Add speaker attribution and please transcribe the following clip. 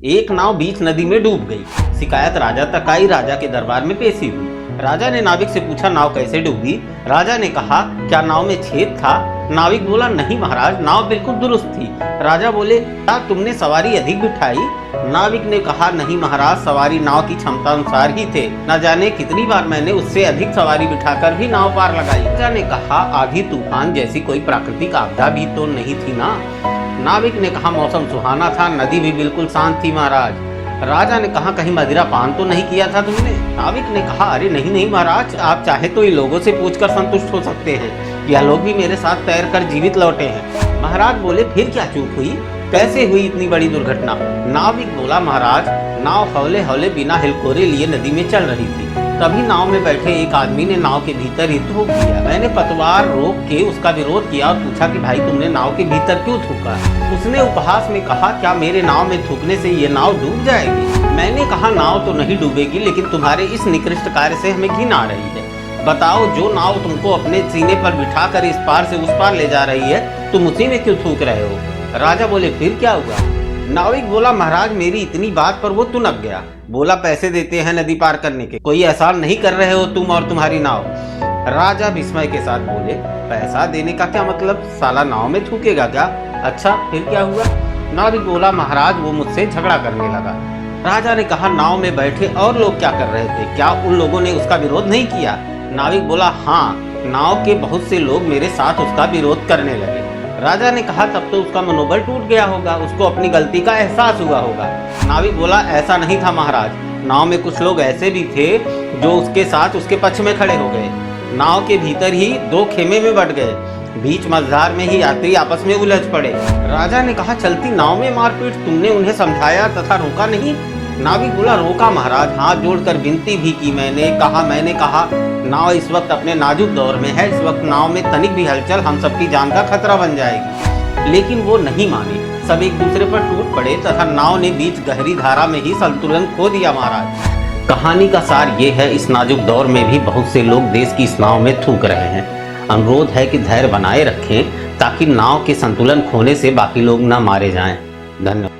Speaker 1: एक नाव बीच नदी में डूब गई। शिकायत राजा तक आई, राजा के दरबार में पेशी हुई। राजा ने नाविक से पूछा, नाव कैसे डूबी? राजा ने कहा, क्या नाव में छेद था? नाविक बोला, नहीं महाराज, नाव बिल्कुल दुरुस्त थी। राजा बोले, क्या तुमने सवारी अधिक बिठाई? नाविक ने कहा, नहीं महाराज, सवारी नाव की क्षमता अनुसार ही थे। न जाने कितनी बार मैंने उससे अधिक सवारी बिठाकर भी नाव पार लगाई। राजा ने कहा, आधी तूफान जैसी कोई प्राकृतिक आपदा भी तो नहीं थी ना? नाविक ने कहा, मौसम सुहाना था, नदी भी बिल्कुल शांत थी महाराज। राजा ने कहा, कहीं मदिरा पान तो नहीं किया था तुमने? नाविक ने कहा, अरे नहीं नहीं महाराज, आप चाहे तो इन लोगों से पूछकर संतुष्ट हो सकते हैं। यह लोग भी मेरे साथ तैरकर जीवित लौटे हैं। महाराज बोले, फिर क्या चूक हुई? कैसे हुई इतनी बड़ी दुर्घटना? नाविक बोला, महाराज, नाव हौले हौले बिना हिलकोरे लिए नदी में चल रही थी। तभी नाव में बैठे एक आदमी ने नाव के भीतर ही थूक दिया। मैंने पतवार रोक के उसका विरोध किया और पूछा कि भाई तुमने नाव के भीतर क्यों थूका? उसने उपहास में कहा, क्या मेरे नाव में थूकने से ये नाव डूब जाएगी? मैंने कहा, नाव तो नहीं डूबेगी, लेकिन तुम्हारे इस निकृष्ट कार्य से हमें घिन आ रही है। बताओ, जो नाव तुमको अपने सीने पर बिठा कर इस पार से उस पार ले जा रही है, तुम उसी में क्यों थूक रहे हो? राजा बोले, फिर क्या हुआ? नाविक बोला, महाराज, मेरी इतनी बात पर वो तुनक गया। बोला, पैसे देते हैं नदी पार करने के, कोई एहसान नहीं कर रहे हो तुम और तुम्हारी नाव? राजा विस्मय के साथ बोले, पैसा देने का क्या मतलब? साला नाव में थूकेगा क्या? अच्छा, फिर क्या हुआ? नाविक बोला, महाराज, वो मुझसे झगड़ा करने लगा। राजा ने कहा, नाव में बैठे और लोग क्या कर रहे थे? क्या उन लोगों ने उसका विरोध नहीं किया? नाविक बोला, हाँ, नाव के बहुत से लोग मेरे साथ उसका विरोध करने लगे। राजा ने कहा, तब तो उसका मनोबल टूट गया होगा, उसको अपनी गलती का एहसास हुआ होगा। नाविक बोला, ऐसा नहीं था महाराज, नाव में कुछ लोग ऐसे भी थे जो उसके साथ उसके पक्ष में खड़े हो गए। नाव के भीतर ही दो खेमे में बट गए। बीच मझधार में ही यात्री आपस में उलझ पड़े। राजा ने कहा, चलती नाव में मारपीट, तुमने उन्हें समझाया तथा रोका नहीं? नाविक बोला, रोका महाराज, हाथ जोड़कर विनती भी की। मैंने कहा नाव इस वक्त अपने नाजुक दौर में है, इस वक्त नाव में तनिक भी हलचल हम सबकी जान का खतरा बन जाएगी। लेकिन वो नहीं माने, सब एक दूसरे पर टूट पड़े तथा नाव ने बीच गहरी धारा में ही संतुलन खो दिया महाराज। कहानी का सार ये है, इस नाजुक दौर में भी बहुत से लोग देश की इस नाव में थूक रहे हैं। अनुरोध है कि धैर्य बनाए रखें ताकि नाव के संतुलन खोने से बाकी लोग न मारे जाएं। धन्यवाद।